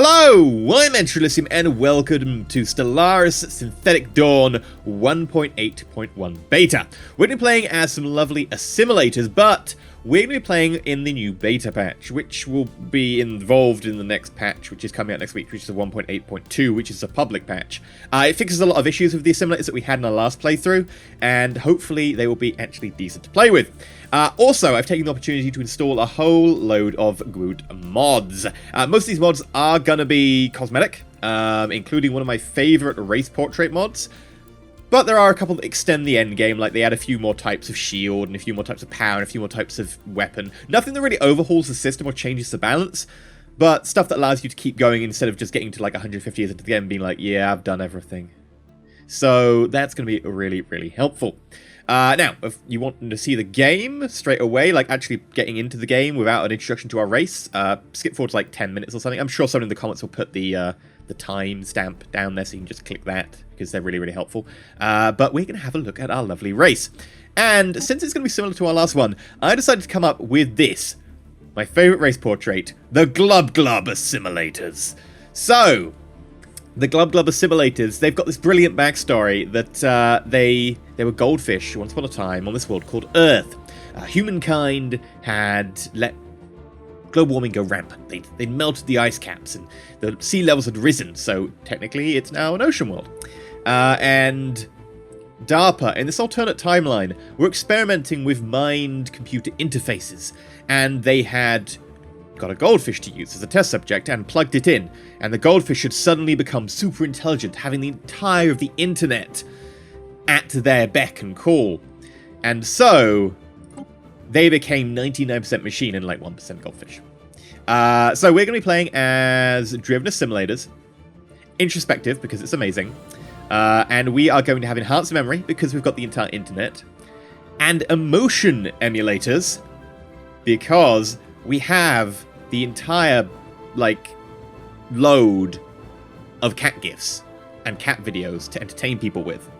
Hello, I'm EnterElysium and welcome to Stellaris Synthetic Dawn 1.8.1 Beta. We're going to be playing as some lovely assimilators, but we're going to be playing in the new beta patch, which will be involved in the next patch, which is coming out next week, which is a 1.8.2, which is a public patch. It fixes a lot of issues with the assimilators that we had in our last playthrough, and hopefully they will be actually decent to play with. Also, I've taken the opportunity to install a whole load of good mods. Most of these mods are going to be cosmetic, including one of my favourite race portrait mods. But there are a couple that extend the end game, like they add a few more types of shield, and a few more types of power, and a few more types of weapon. Nothing that really overhauls the system or changes the balance, but stuff that allows you to keep going instead of just getting to like 150 years into the game and being like, yeah, I've done everything. So that's going to be really, really helpful. Now, if you want to see the game straight away, like actually getting into the game without an introduction to our race, skip forward to like 10 minutes or something. I'm sure someone in the comments will put the time stamp down there so you can just click that, because they're really, really helpful. But we're going to have a look at our lovely race. And since it's going to be similar to our last one, I decided to come up with this. My favourite race portrait, the Glub-Glub Assimilators. So, the Glub-Glub Assimilators, they've got this brilliant backstory that they were goldfish once upon a time on this world called Earth. Humankind had let global warming go rampant. They'd melted the ice caps and the sea levels had risen, so technically it's now an ocean world. And DARPA, in this alternate timeline, were experimenting with mind-computer interfaces, and they had got a goldfish to use as a test subject and plugged it in, and the goldfish had suddenly become super intelligent, having the entire of the internet at their beck and call. And so they became 99% machine and like 1% goldfish. So we're going to be playing as driven assimilators, introspective because it's amazing, and we are going to have enhanced memory because we've got the entire internet, and emotion emulators because we have the entire, like, load of cat gifs and cat videos to entertain people with.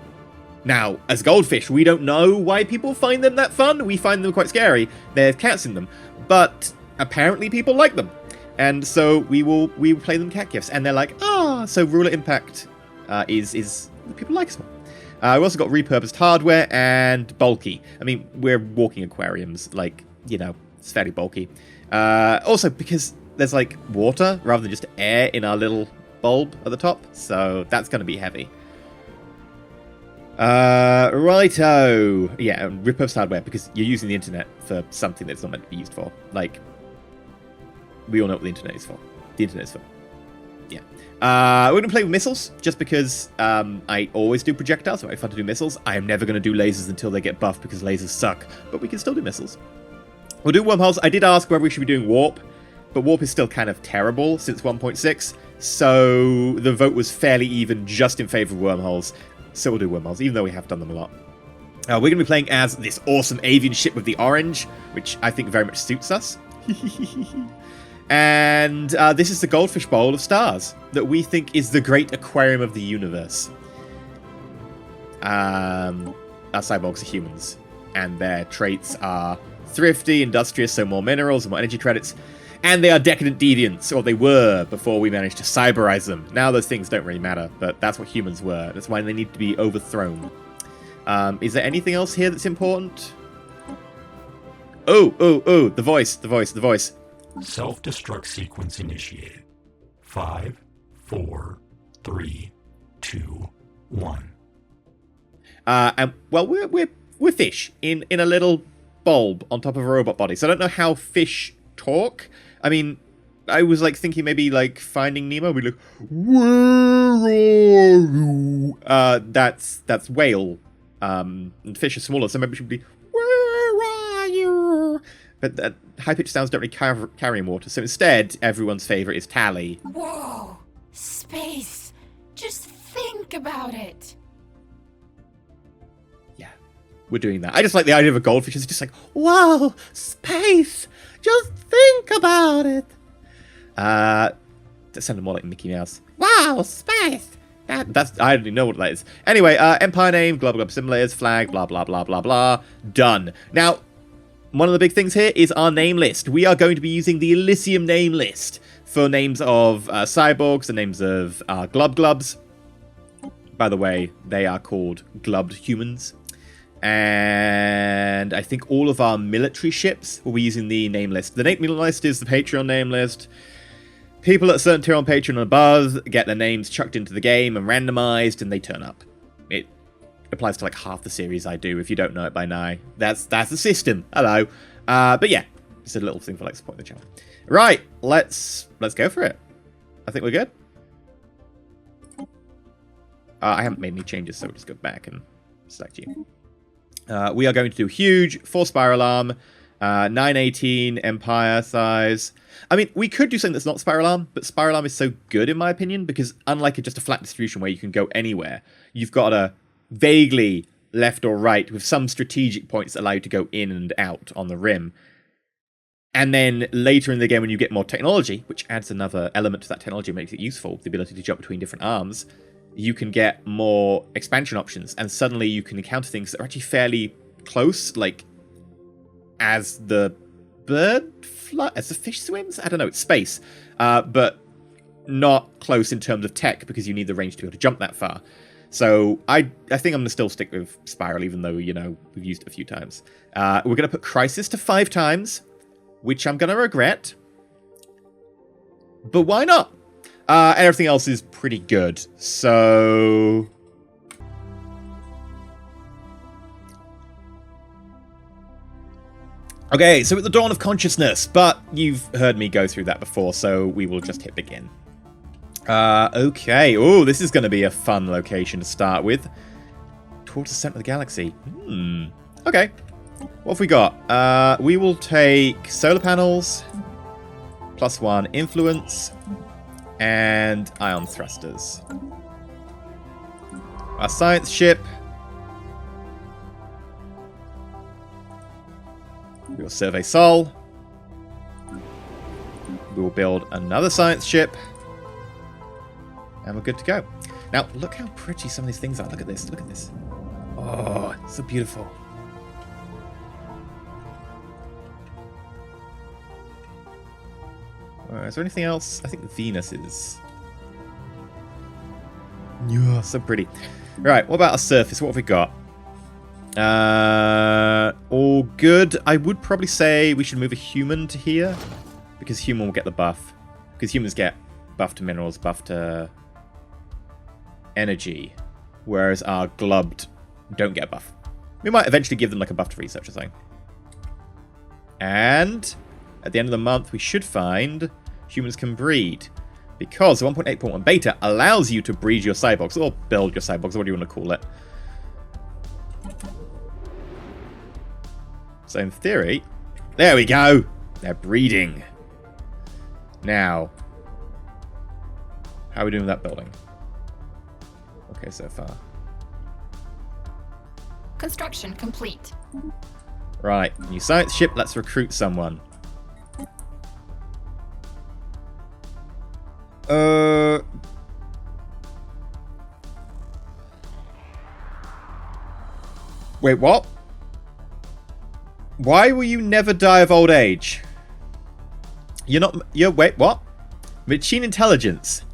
Now, as goldfish, we don't know why people find them that fun. We find them quite scary. There's cats in them. But apparently people like them. And so we will play them cat gifs. And they're like, so ruler impact is people like us more. We've also got repurposed hardware and bulky. I mean, we're walking aquariums. Like, you know, it's fairly bulky. Also, because there's like water rather than just air in our little bulb at the top, so that's going to be heavy. Righto. Yeah, repurposed hardware because you're using the internet for something that's not meant to be used for. Like, we all know what the internet is for. The internet is for. Yeah. We're going to play with missiles just because I always do projectiles, so it's fun to do missiles. I am never going to do lasers until they get buffed because lasers suck, but we can still do missiles. We'll do wormholes. I did ask whether we should be doing warp, but warp is still kind of terrible since 1.6, so the vote was fairly even just in favour of wormholes. So we'll do wormholes, even though we have done them a lot. We're going to be playing as this awesome avian ship with the orange, which I think very much suits us. And this is the Goldfish Bowl of Stars that we think is the great aquarium of the universe. Our cyborgs are humans, and their traits are thrifty, industrious, so more minerals and more energy credits. And they are decadent deviants, or they were before we managed to cyberize them. Now those things don't really matter, but that's what humans were. That's why they need to be overthrown. Is there anything else here that's important? Oh, the voice. Self-destruct sequence initiated. 5, 4, 3, 2, 1. And well, we're fish in a little bulb on top of a robot body. So I don't know how fish talk. I mean, I was like thinking maybe like Finding Nemo. We'd like, where are you? That's whale. And fish are smaller, so maybe it should be, where are you? But high-pitched sounds don't really carry in water, so instead, everyone's favourite is Tally. Whoa! Space! Just think about it! Yeah, we're doing that. I just like the idea of a goldfish. It's just like, whoa, space! Just think about it! That sounded more like Mickey Mouse. Wow, space! I don't even know what that is. Anyway, empire name, Glub-Glub simulators, flag, blah, blah, blah, blah, blah. Done. Now, one of the big things here is our name list. We are going to be using the Elysium name list for names of cyborgs, the names of Glub-Glubs. By the way, they are called glubbed humans. And I think all of our military ships will be using the name list. The name list is the Patreon name list. People at a certain tier on Patreon and above get their names chucked into the game and randomized, and they turn up. It applies to like half the series I do, if you don't know it by now. That's the system. Hello. But yeah, just a little thing for like supporting the channel. Right, let's go for it. I think we're good. I haven't made any changes, so we'll just go back and select you. We are going to do huge, 4 spiral arm, 918 empire size. I mean, we could do something that's not spiral arm, but spiral arm is so good in my opinion, because unlike just a flat distribution where you can go anywhere, you've got a vaguely left or right with some strategic points that allow you to go in and out on the rim. And then later in the game when you get more technology, which adds another element to that technology and makes it useful, the ability to jump between different arms, you can get more expansion options, and suddenly you can encounter things that are actually fairly close, like as the as the fish swims? I don't know, it's space. But not close in terms of tech, because you need the range to be able to jump that far. So I think I'm going to still stick with Spiral, even though, you know, we've used it a few times. We're going to put Crisis to 5 times, which I'm going to regret. But why not? And everything else is pretty good. So... okay, so at the dawn of consciousness, but you've heard me go through that before, so we will just hit begin. Okay. Oh, this is going to be a fun location to start with. Towards the center of the galaxy. Okay. What have we got? We will take solar panels, +1 influence, and ion thrusters. Our science ship. We will survey Sol. We will build another science ship. And we're good to go. Now, look how pretty some of these things are. Look at this. Look at this. Oh, it's so beautiful. Is there anything else? I think Venus is... yeah, so pretty. Right, what about our surface? What have we got? All good. I would probably say we should move a human to here, because human will get the buff. Because humans get buff to minerals, buff to energy, whereas our glubbed don't get a buff. We might eventually give them like a buff to research or something. And at the end of the month, we should find humans can breed, because the 1.8.1 beta allows you to breed your cyborgs, or build your cyborgs, or what do you want to call it. So in theory, there we go. They're breeding. Now, how are we doing with that building? Okay, so far. Construction complete. Right, new science ship. Let's recruit someone. Wait, what? Why will you never die of old age? Wait, what? Machine intelligence.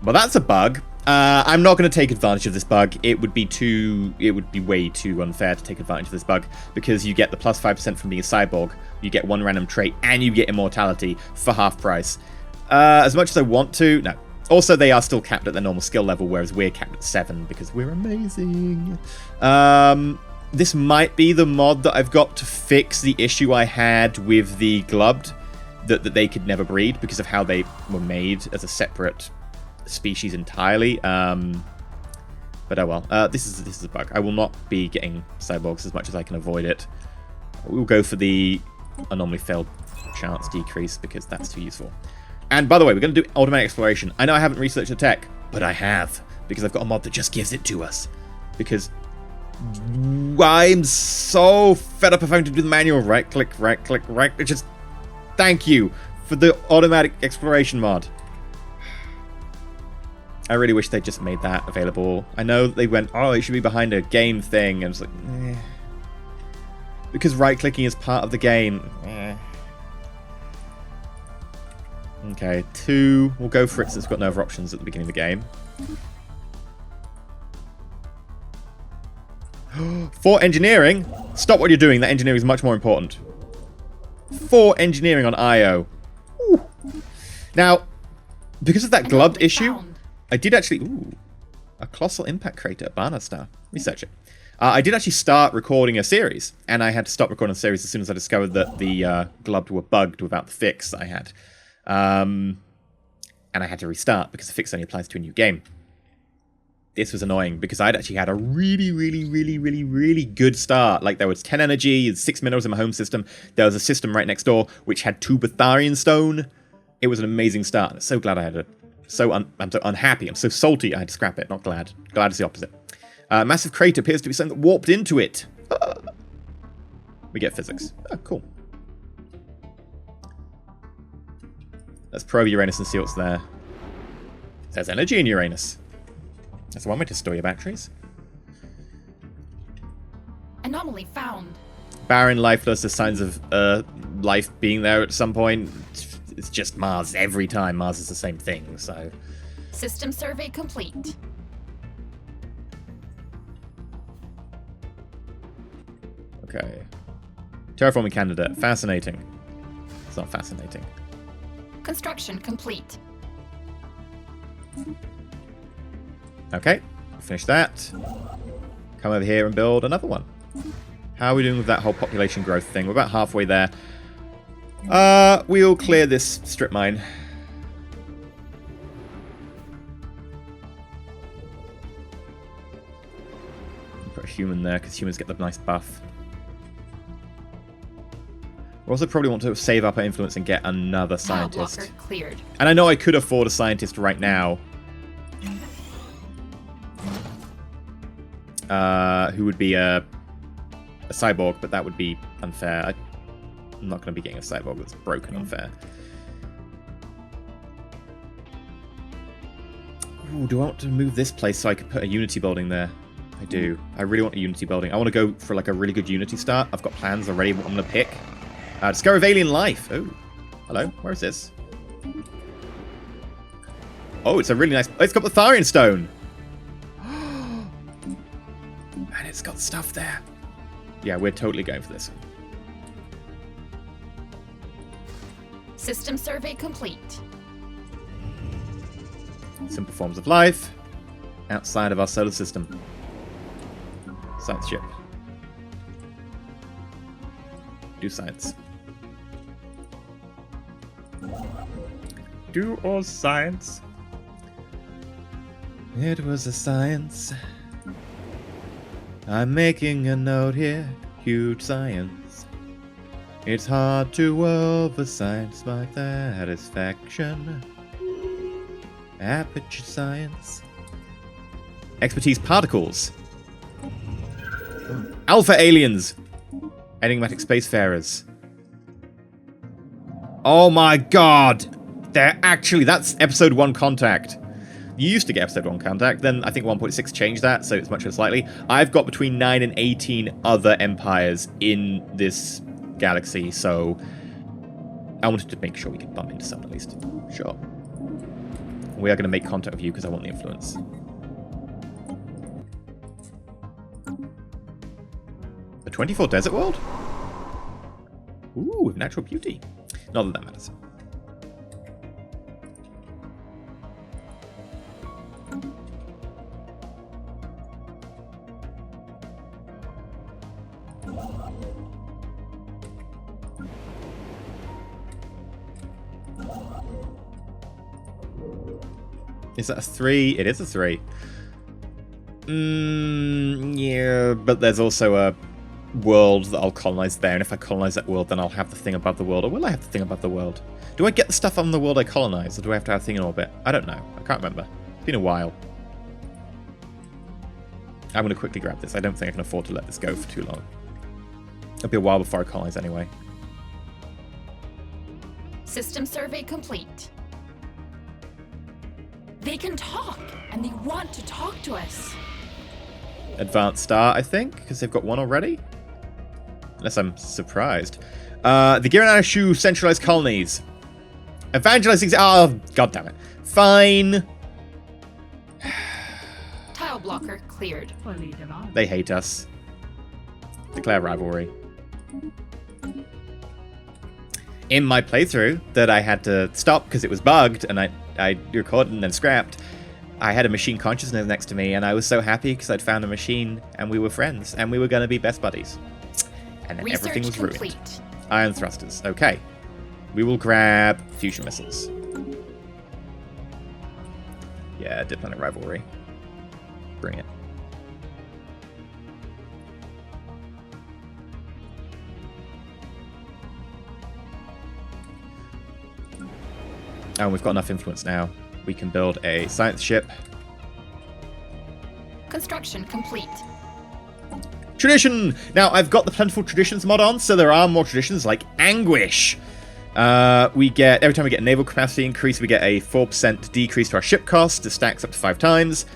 Well, that's a bug. I'm not going to take advantage of this bug. It would be way too unfair to take advantage of this bug, because you get the plus 5% from being a cyborg, you get 1 random trait, and you get immortality for half price. As much as I want to, no. Also, they are still capped at their normal skill level, whereas we're capped at 7 because we're amazing. This might be the mod that I've got to fix the issue I had with the Glubbed, that they could never breed because of how they were made as a separate species entirely. But oh well. This is a bug. I will not be getting cyborgs as much as I can avoid it. We'll go for the anomaly failed chance decrease because that's too useful. And by the way, we're going to do automatic exploration. I know I haven't researched the tech, but I have, because I've got a mod that just gives it to us. Because I'm so fed up of having to do the manual right click. Just thank you for the automatic exploration mod. I really wish they'd just made that available. I know they went, oh, it should be behind a game thing. And it's like, eh. Because right-clicking is part of the game. Eh. Okay, 2. We'll go for it since we've got no other options at the beginning of the game. 4 engineering? Stop what you're doing. That engineering is much more important. 4 engineering on IO. Ooh. Now, because of that glubbed issue, I did actually... Ooh, a colossal impact crater at Banastar. Research it. I did actually start recording a series, and I had to stop recording a series as soon as I discovered that the glubbed were bugged without the fix that I had. And I had to restart because the fix only applies to a new game. This was annoying because I'd actually had a really good start. Like, there was 10 energy, 6 minerals in my home system. There was a system right next door which had 2 Batharian stone. It was an amazing start. I'm so glad I had it. I'm so unhappy. I'm so salty I had to scrap it. Not glad. Glad it's the opposite. Massive crater appears to be something that warped into it. We get physics. Oh, cool. Let's probe Uranus and see what's there. There's energy in Uranus. That's one way to store your batteries. Anomaly found. Barren, lifeless, there's signs of life being there at some point. It's just Mars every time. Mars is the same thing, so... System survey complete. Okay. Terraforming candidate. Fascinating. It's not fascinating. Construction complete. Okay. Finish that. Come over here and build another one. How are we doing with that whole population growth thing? We're about halfway there. We'll clear this strip mine. Put a human there, because humans get the nice buff. We also probably want to save up our influence and get another scientist. Cleared. And I know I could afford a scientist right now. Who would be a cyborg, but that would be unfair. I'm not going to be getting a cyborg that's broken unfair. Ooh, do I want to move this place so I could put a Unity building there? I do. I really want a Unity building. I want to go for like a really good Unity start. I've got plans already what I'm going to pick. Discover of alien life. Oh, hello. Where is this? Oh, it's a really nice... Oh, it's got the Tharian stone. And it's got stuff there. Yeah, we're totally going for this. System survey complete. Simple forms of life outside of our solar system. Science ship. Do science. Do all science. It was a science. I'm making a note here. Huge science. It's hard to over science my satisfaction. Aperture science. Expertise particles. Alpha aliens. Enigmatic spacefarers. Oh my god! They're actually... That's episode 1 contact. You used to get episode 1 contact, then I think 1.6 changed that, so it's much more slightly. I've got between 9 and 18 other empires in this galaxy, so I wanted to make sure we could bump into some at least. Sure. We are going to make contact with you because I want the influence. A 24 desert world? Ooh, with natural beauty. Not that that matters. Is that a 3? It is a 3. Yeah, but there's also a world that I'll colonize there, and if I colonize that world, then I'll have the thing above the world. Or will I have the thing above the world? Do I get the stuff on the world I colonize, or do I have to have a thing in orbit? I don't know. I can't remember. It's been a while. I'm going to quickly grab this. I don't think I can afford to let this go for too long. It'll be a while before I colonize anyway. System survey complete. They can talk. and they want to talk to us. Advanced star, I think, because they've got one already. Unless I'm surprised. The Giranashu centralized colonies. Evangelizing. Oh, god damn it. Fine. Tile blocker cleared. They hate us. Declare rivalry. In my playthrough that I had to stop because it was bugged and I recorded and then scrapped, I had a machine consciousness next to me and I was so happy because I'd found a machine and we were friends and we were going to be best buddies. And then Research everything was complete. ruined. Iron thrusters. Okay. We will grab fusion missiles. Yeah, diplomatic rivalry. Bring it. And we've got enough influence now. We can build a science ship. Construction complete. Tradition! Now, I've got the Plentiful Traditions mod on, so there are more traditions like Anguish. We get, every time we get a naval capacity increase, we get a 4% decrease to our ship cost. It stacks up to 5 times.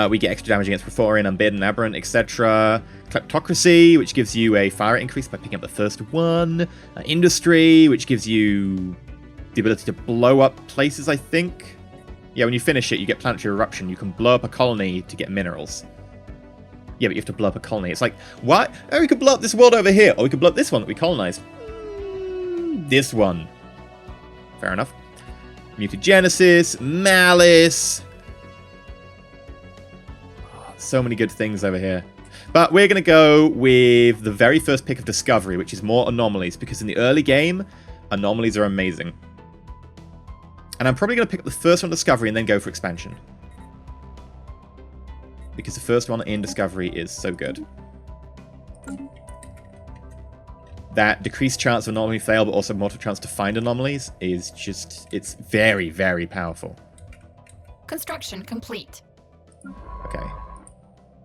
We get extra damage against Prothorian, Unbidden, Aberrant, etc. Kleptocracy, which gives you a fire increase by picking up the first one. Industry, which gives you the ability to blow up places, I think. Yeah, when you finish it, you get Planetary Eruption. You can blow up a colony to get minerals. Yeah, but you have to blow up a colony. It's like, what? Oh, we could blow up this world over here. Or we could blow up this one that we colonized. This one. Fair enough. Mutagenesis, Malice. Oh, so many good things over here. But we're going to go with the very first pick of Discovery, which is more Anomalies. Because in the early game, Anomalies are amazing. And I'm probably going to pick up the first one, Discovery, and then go for Expansion. Because the first one in Discovery is so good. That decreased chance of anomaly fail, but also more chance to find anomalies is just, it's very, very powerful. Construction complete. Okay.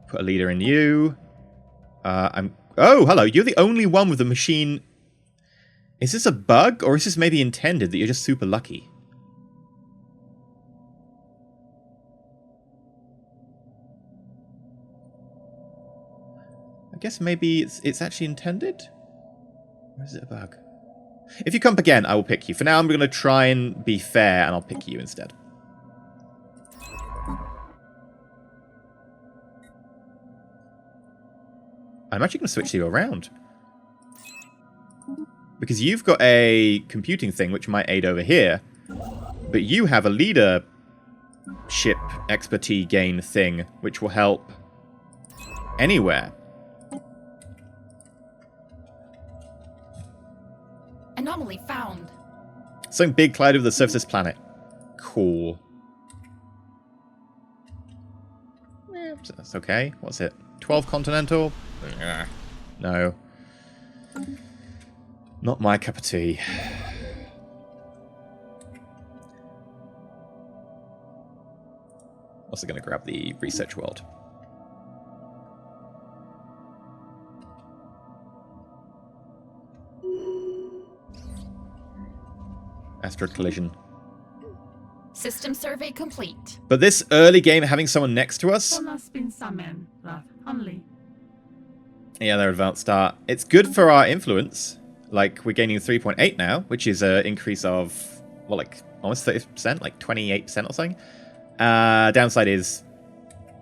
Put a leader in you. Oh, hello. You're the only one with a machine. Is this a bug, or is this maybe intended that you're just super lucky? I guess maybe it's actually intended? Or is it a bug? If you come up again, I will pick you. For now, I'm going to try and be fair, and I'll pick you instead. I'm actually going to switch you around. Because you've got a computing thing, which might aid over here. But you have a leadership expertise gain thing, which will help anywhere. Anomaly found. Something big collided with the surface of this planet. Cool. Yeah, that's okay. What's it? 12 continental? No. Not my cup of tea. Also going to grab the research world. Asteroid collision. System survey complete. But this early game, having someone next to us... Yeah, they're advanced star. It's good for our influence. Like, we're gaining 3.8 now, which is an increase of, well, like, almost 30%, like 28% or something. Downside is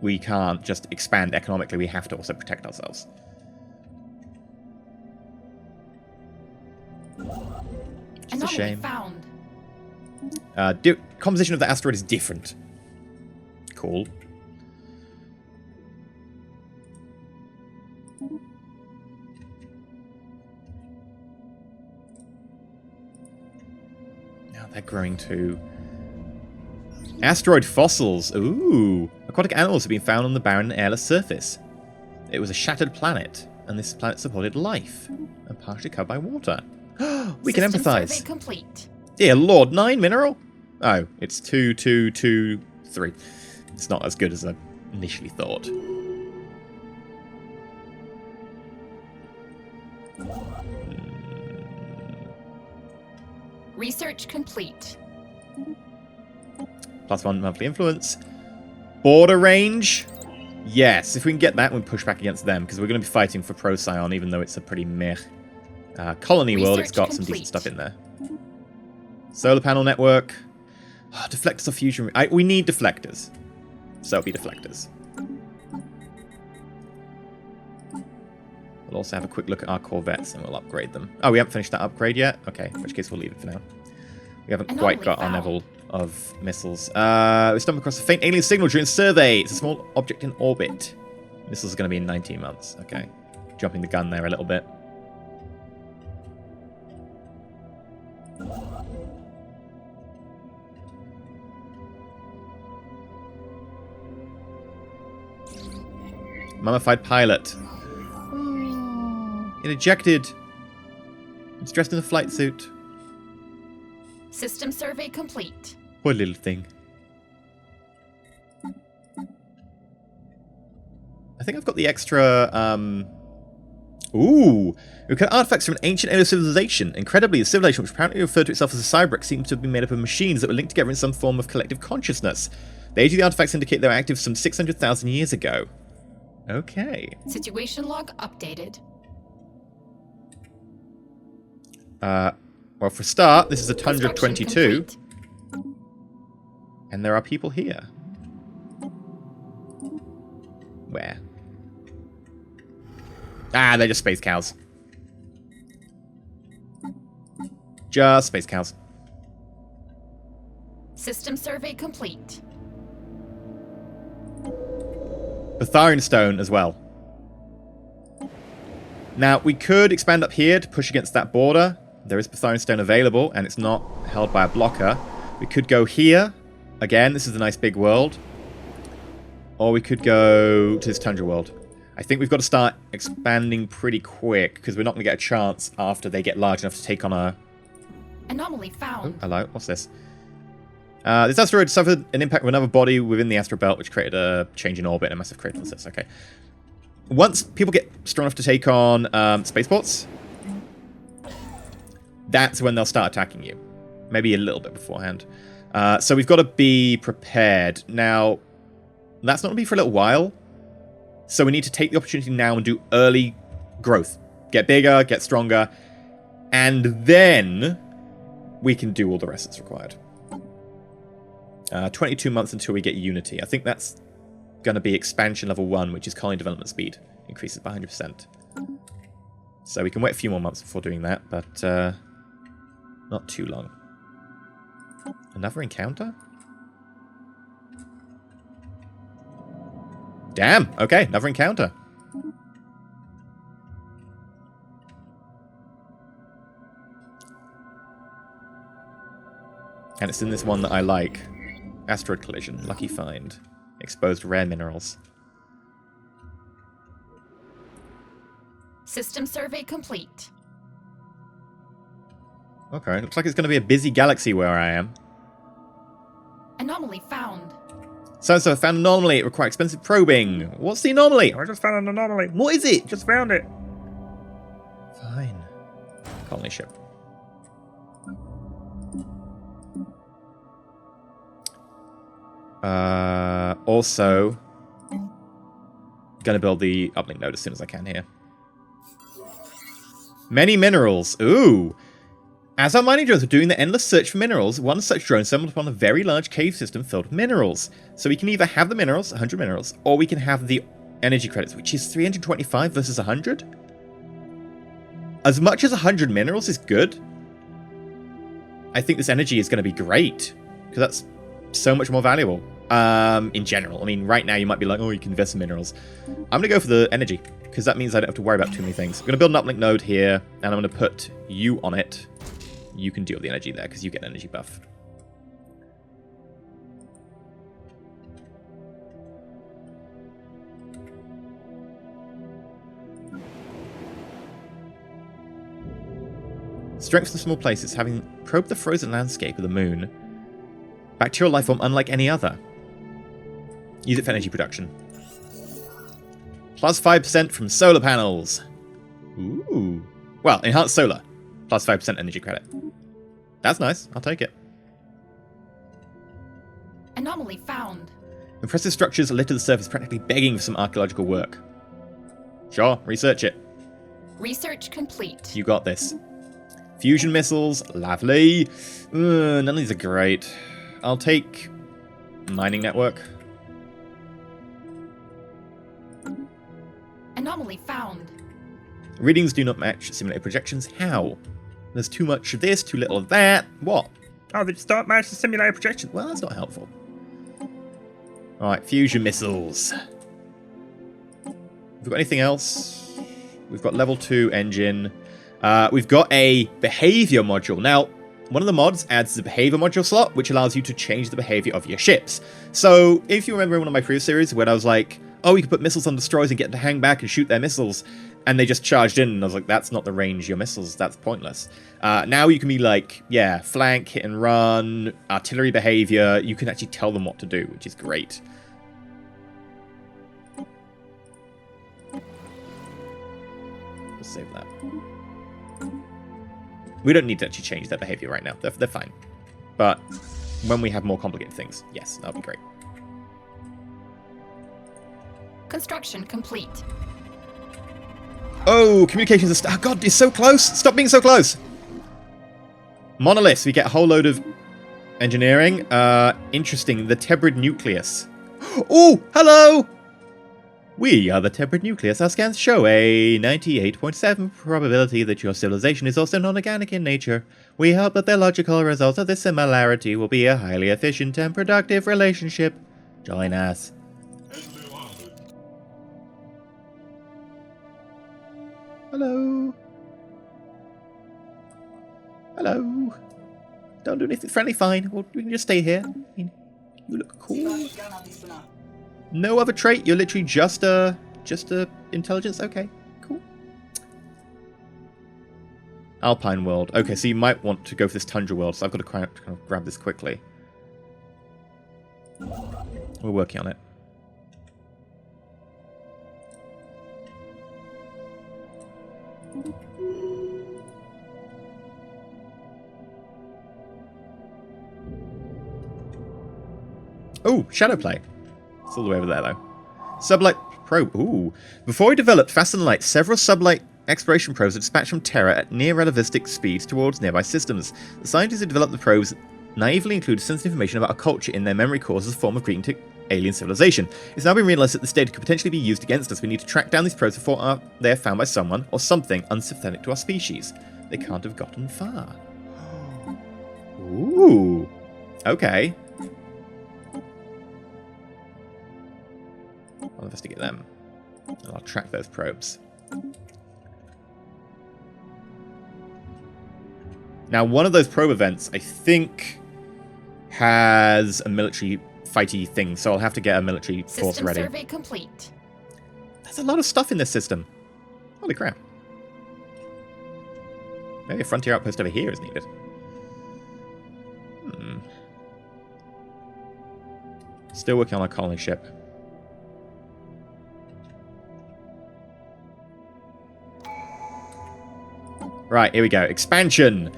we can't just expand economically. We have to also protect ourselves. It's a shame. Found. Composition of the asteroid is different. Cool. Now they're growing too. Asteroid fossils. Ooh. Aquatic animals have been found on the barren and airless surface. It was a shattered planet, and this planet supported life, and partially covered by water. We can empathize. Survey complete. Dear Lord, 9 mineral? Oh, it's 2, 2, 2, 3. It's not as good as I initially thought. Research complete. +1 monthly influence. Border range? Yes, if we can get that, we push back against them, because we're going to be fighting for Procyon, even though it's a pretty meh. Colony world, it's got some decent stuff in there. Solar panel network. Oh, deflectors or fusion. We need deflectors. So it'll be deflectors. We'll also have a quick look at our corvettes and we'll upgrade them. Oh, we haven't finished that upgrade yet? Okay, in which case we'll leave it for now. We haven't quite got our level of missiles. We stumbled across a faint alien signal during survey. It's a small object in orbit. Missiles are going to be in 19 months. Okay. Jumping the gun there a little bit. Mummified pilot. It ejected. It's dressed in a flight suit. System survey complete. Poor little thing. I think I've got the extra, Ooh! We've got artifacts from an ancient alien civilization. Incredibly, the civilization, which apparently referred to itself as a Cyberx, seems to have been made up of machines that were linked together in some form of collective consciousness. The age of the artifacts indicate they were active some 600,000 years ago. Okay. Situation log updated. Well, for a start, this is a Tundra Construction 22. complete. And there are people here. Where? Ah, they're just space cows. Just space cows. System survey complete. Batharian stone as well. Now, we could expand up here to push against that border. There is Batharian stone available, and it's not held by a blocker. We could go here. Again, this is a nice big world. Or we could go to this Tundra world. I think we've got to start expanding pretty quick, because we're not going to get a chance after they get large enough to take on a... Anomaly found. Oh, hello. What's this? This asteroid suffered an impact with another body within the asteroid belt, which created a change in orbit and a massive crater. What's this? Okay. Once people get strong enough to take on spaceports, that's when they'll start attacking you. Maybe a little bit beforehand. So we've got to be prepared. Now, that's not going to be for a little while. So we need to take the opportunity now and do early growth. Get bigger, get stronger, and then we can do all the rest that's required. 22 months until we get Unity. I think that's going to be expansion level 1, which is colony development speed. Increases by 100%. So we can wait a few more months before doing that, but not too long. Another encounter? Damn! Okay, another encounter. And it's in this one that I like. Asteroid collision. Lucky find. Exposed rare minerals. System survey complete. Okay, looks like it's going to be a busy galaxy where I am. Anomaly found. So I found an anomaly. It requires expensive probing. What's the anomaly? I just found an anomaly. What is it? Just found it. Fine. Colony ship. Also, gonna build the uplink node as soon as I can here. Many minerals. Ooh. As our mining drones are doing the endless search for minerals, one such drone stumbled upon a very large cave system filled with minerals. So we can either have the minerals, 100 minerals, or we can have the energy credits, which is 325 versus 100. As much as 100 minerals is good, I think this energy is going to be great, because that's so much more valuable. In general. I mean, right now you might be like, oh, you can invest in minerals. I'm going to go for the energy, because that means I don't have to worry about too many things. I'm going to build an uplink node here, and I'm going to put you on it. You can deal with the energy there, because you get an energy buff. Strength in small places, having probed the frozen landscape of the moon. Bacterial life form unlike any other. Use it for energy production. Plus 5% from solar panels. Ooh. Well, enhanced solar. Plus 5% energy credit. That's nice. I'll take it. Anomaly found. Impressive structures litter the surface, practically begging for some archaeological work. Sure, research it. Research complete. You got this. Fusion missiles, lovely. None of these are great. I'll take mining network. Anomaly found. Readings do not match simulated projections. How? There's too much of this, too little of that. What? Oh, they just don't match the simulated projections. Well, that's not helpful. Alright, fusion missiles. We've got anything else? We've got level 2 engine. We've got a behavior module. Now, one of the mods adds the behavior module slot, which allows you to change the behavior of your ships. So, if you remember in one of my previous series when I was like, oh, we can put missiles on destroyers and get them to hang back and shoot their missiles, and they just charged in, and I was like, that's not the range of your missiles, that's pointless. Now you can be like, yeah, flank, hit and run, artillery behavior, you can actually tell them what to do, which is great. Let's save that. We don't need to actually change their behavior right now, they're fine. But when we have more complicated things, yes, that'll be great. Construction complete. Oh, communications are... Oh, God, it's so close. Stop being so close. Monoliths. We get a whole load of engineering. Interesting. The Tebrid nucleus. Oh, hello. We are the Tebrid nucleus. Our scans show a 98.7 probability that your civilization is also non-organic in nature. We hope that the logical result of this similarity will be a highly efficient and productive relationship. Join us. Hello. Hello. Don't do anything friendly, fine. We can just stay here. I mean, you look cool. No other trait. You're literally just a intelligence. Okay, cool. Alpine world. Okay, so you might want to go for this tundra world. So I've got to kind of grab this quickly. We're working on it. Oh, Shadowplay. It's all the way over there, though. Sublight probe. Ooh. Before we developed faster than light, several sublight exploration probes were dispatched from Terra at near-relativistic speeds towards nearby systems. The scientists who developed the probes naively included sensitive information about a culture in their memory cores as a form of greeting to alien civilization. It's now been realized that this data could potentially be used against us. We need to track down these probes before they are found by someone or something unsympathetic to our species. They can't have gotten far. Ooh. Okay. I'll investigate them. And I'll track those probes. Now, one of those probe events, I think, has a military fighty thing, so I'll have to get a military force ready. System survey complete. There's a lot of stuff in this system. Holy crap. Maybe a frontier outpost over here is needed. Still working on a colony ship. Right, here we go. Expansion.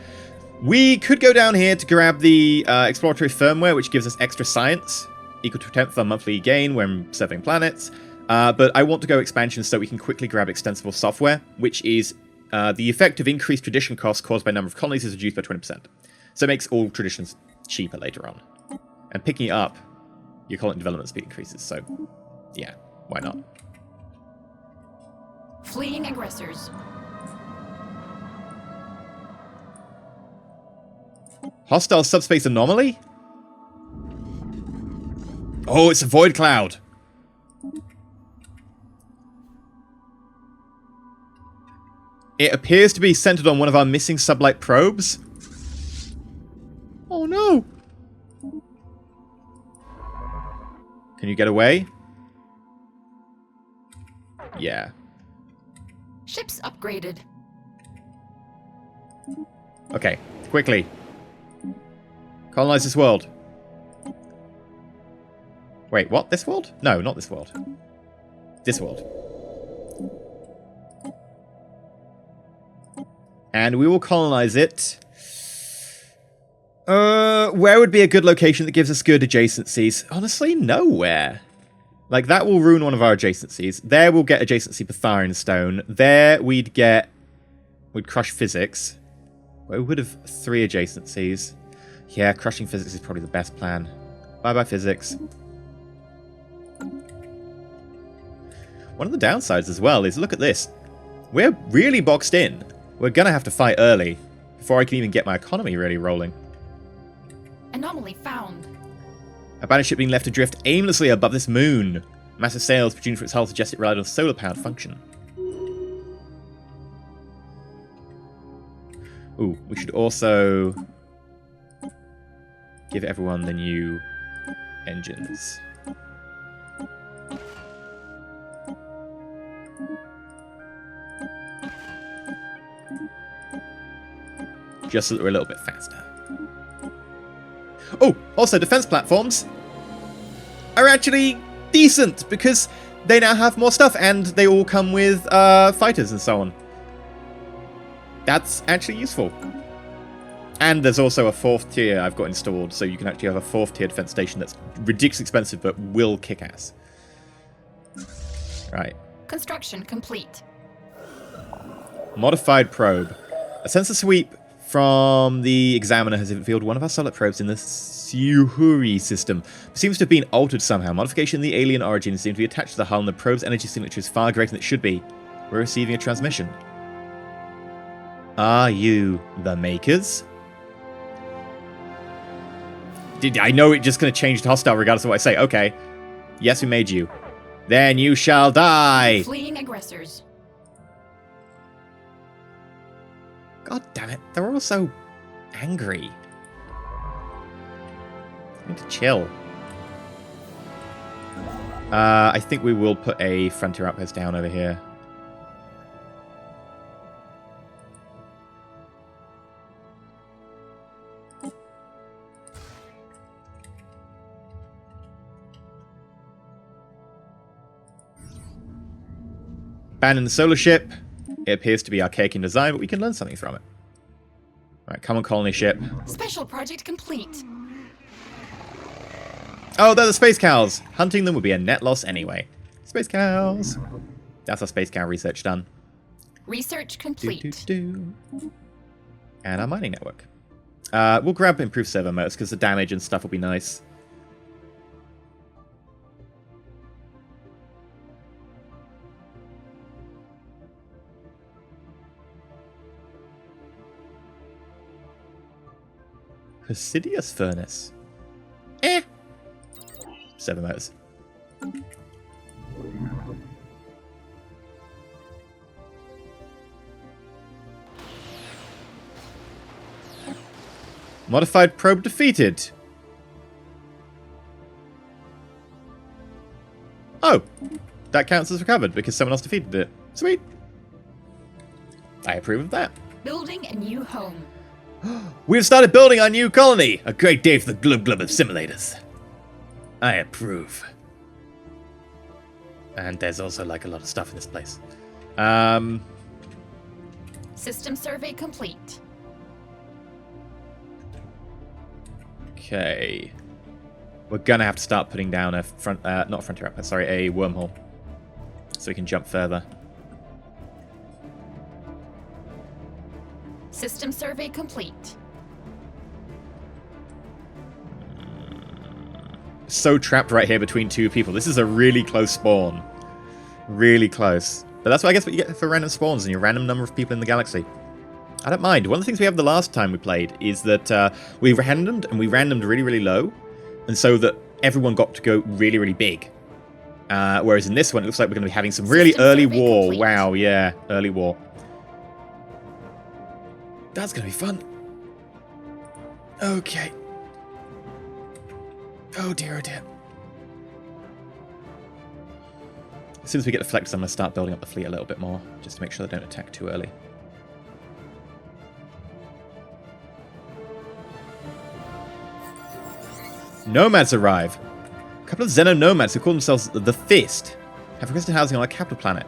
We could go down here to grab the exploratory firmware, which gives us extra science, equal to a 10th of our monthly gain when surveying planets. But I want to go expansion so we can quickly grab extensible software, which is the effect of increased tradition costs caused by number of colonies is reduced by 20%. So it makes all traditions cheaper later on. And picking it up, your colony development speed increases. So, yeah, why not? Fleeing aggressors. Hostile subspace anomaly? Oh, it's a void cloud. It appears to be centered on one of our missing sublight probes. Oh no. Can you get away? Yeah. Ships upgraded. Okay, quickly. Colonize this world. Wait, what? This world? No, not this world. This world. And we will colonize it. Where would be a good location that gives us good adjacencies? Honestly, nowhere. Like, that will ruin one of our adjacencies. There we'll get adjacency for Thyron Stone. There we'd crush physics. We would have 3 adjacencies. Yeah, crushing physics is probably the best plan. Bye-bye physics. One of the downsides as well is, look at this. We're really boxed in. We're going to have to fight early before I can even get my economy really rolling. Anomaly found. A battleship being left adrift aimlessly above this moon. Massive sails protrude from its hull suggest it relied on solar-powered function. Ooh, we should also give everyone the new engines. Just so that we're a little bit faster. Oh, also defense platforms are actually decent because they now have more stuff and they all come with fighters and so on. That's actually useful. And there's also a 4th tier I've got installed, so you can actually have a 4th tier defense station that's ridiculously expensive but will kick ass. Right. Construction complete. Modified probe. A sensor sweep from the examiner has revealed one of our solid probes in the Suhuri system. It seems to have been altered somehow. Modification of the alien origin seems to be attached to the hull, and the probe's energy signature is far greater than it should be. We're receiving a transmission. Are you the makers? I know it's just going to change to hostile regardless of what I say. Okay. Yes, we made you. Then you shall die. Fleeing aggressors. God damn it. They're all so angry. I need to chill. I think we will put a frontier outpost down over here. Abandon the solar ship. It appears to be archaic in design, but we can learn something from it. Right, come on, colony ship. Special project complete. Oh, they're the space cows. Hunting them would be a net loss anyway. Space cows. That's our space cow research done. Research complete. And our mining network. We'll grab improved servo motors because the damage and stuff will be nice. Presidious furnace. Servo motors. Modified probe defeated. Oh, that counts as recovered because someone else defeated it. Sweet. I approve of that. Building a new home. We've started building our new colony. A great day for the Glub-Glub of simulators. I approve. And there's also like a lot of stuff in this place. System survey complete. Okay. We're gonna have to start putting down a not a frontier outpost, sorry, a wormhole. So we can jump further. System survey complete. So trapped right here between two people. This is a really close spawn. Really close. But that's what I guess what you get for random spawns and your random number of people in the galaxy. I don't mind. One of the things we had the last time we played is that we randomed, and we randomed really, really low. And so that everyone got to go really, really big. Whereas in this one, it looks like we're going to be having some really early war. Complete. Wow, yeah. Early war. That's going to be fun. Okay. Oh dear, oh dear. As soon as we get the flex, I'm going to start building up the fleet a little bit more, just to make sure they don't attack too early. Nomads arrive. A couple of Xeno nomads who call themselves the Fist have requested housing on our capital planet.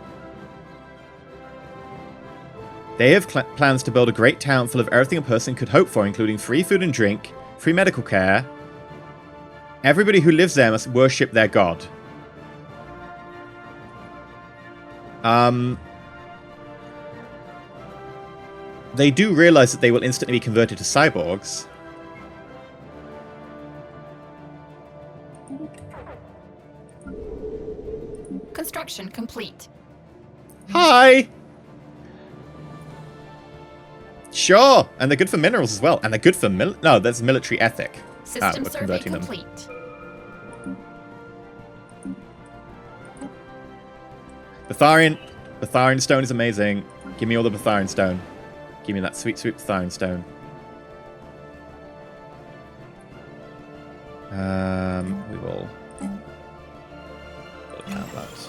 They have plans to build a great town full of everything a person could hope for, including free food and drink, free medical care. Everybody who lives there must worship their god. They do realize that they will instantly be converted to cyborgs. Construction complete. Hi! Sure, and they're good for minerals as well. And they're good for no, that's military ethic. System we're survey converting them. complete. Betharian stone is amazing. Give me all the Betharian stone. Give me that sweet, sweet Betharian stone. We will build that.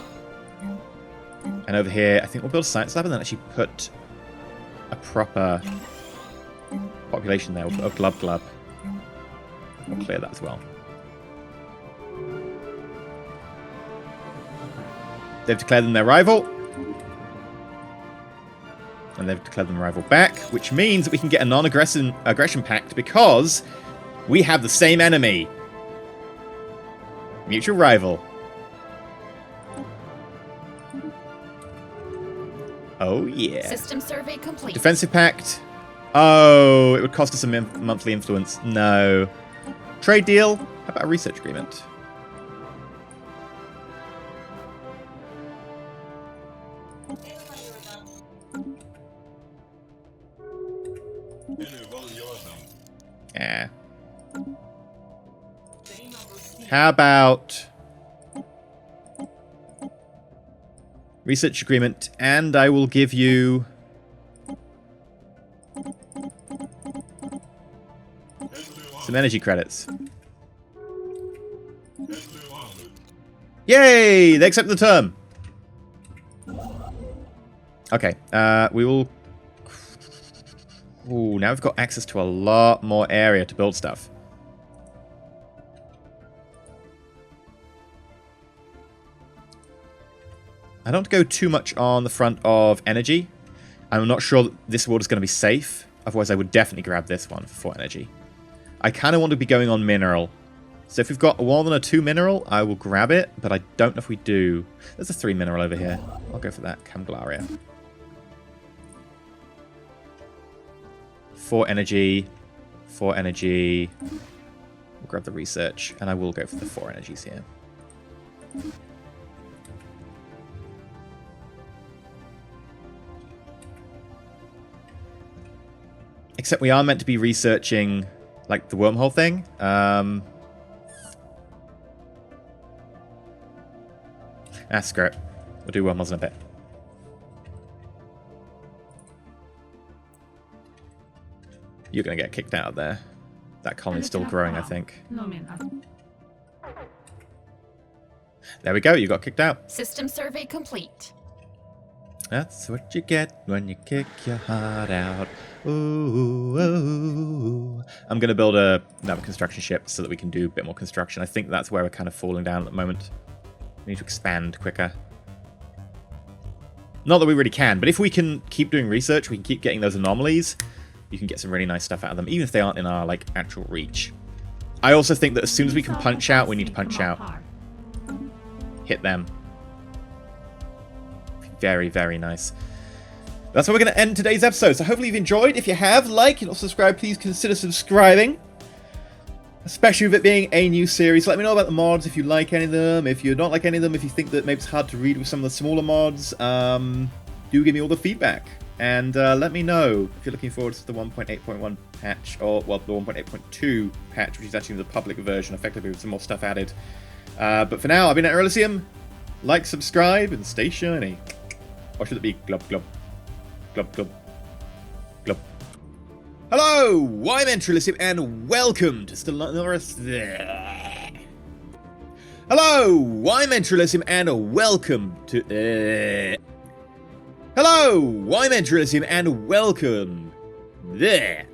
And over here, I think we'll build a science lab and then actually put a proper population there. We'll put a Glub-Glub. We'll clear that as well. They've declared them their rival. And they've declared them rival back, which means that we can get a non-aggression pact because we have the same enemy. Mutual rival. Oh, yeah. System survey complete. Defensive pact. Oh, it would cost us a monthly influence. No. Trade deal. How about a research agreement? Yeah. How about research agreement, and I will give you some energy credits. Yay! They accept the term. Okay, we will... Ooh, now we've got access to a lot more area to build stuff. I don't go too much on the front of energy. I'm not sure that this world is going to be safe. Otherwise, I would definitely grab this one for energy. I kind of want to be going on mineral. So if we've got more than a 2 mineral, I will grab it. But I don't know if we do. There's a 3 mineral over here. I'll go for that. Camglaria. 4 energy. 4 energy. We'll grab the research. And I will go for the 4 energies here. Except we are meant to be researching, like, the wormhole thing. Screw it. We'll do wormholes in a bit. You're going to get kicked out of there. That colony's still growing, I think. There we go. You got kicked out. System survey complete. That's what you get when you kick your heart out. Ooh, ooh. I'm going to build another construction ship so that we can do a bit more construction. I think that's where we're kind of falling down at the moment. We need to expand quicker. Not that we really can, but if we can keep doing research, we can keep getting those anomalies, you can get some really nice stuff out of them, even if they aren't in our, like, actual reach. I also think that as soon as we can punch out, we need to punch out. Hit them. Very, very nice. That's where we're going to end today's episode. So hopefully you've enjoyed. If you have, like and not subscribe, please consider subscribing. Especially with it being a new series. Let me know about the mods if you like any of them. If you don't like any of them, if you think that maybe it's hard to read with some of the smaller mods, do give me all the feedback. And let me know if you're looking forward to the 1.8.1 patch, or, well, the 1.8.2 patch, which is actually the public version, effectively with some more stuff added. But for now, I've been EnterElysium. Like, subscribe, and stay shiny. Or should it be Glub-Glub? Glub-Glub. Glub. Hello! I'm EnterElysium, and welcome to Stellaris... Hello! I'm EnterElysium, and welcome to... Hello! I'm EnterElysium, and welcome... There.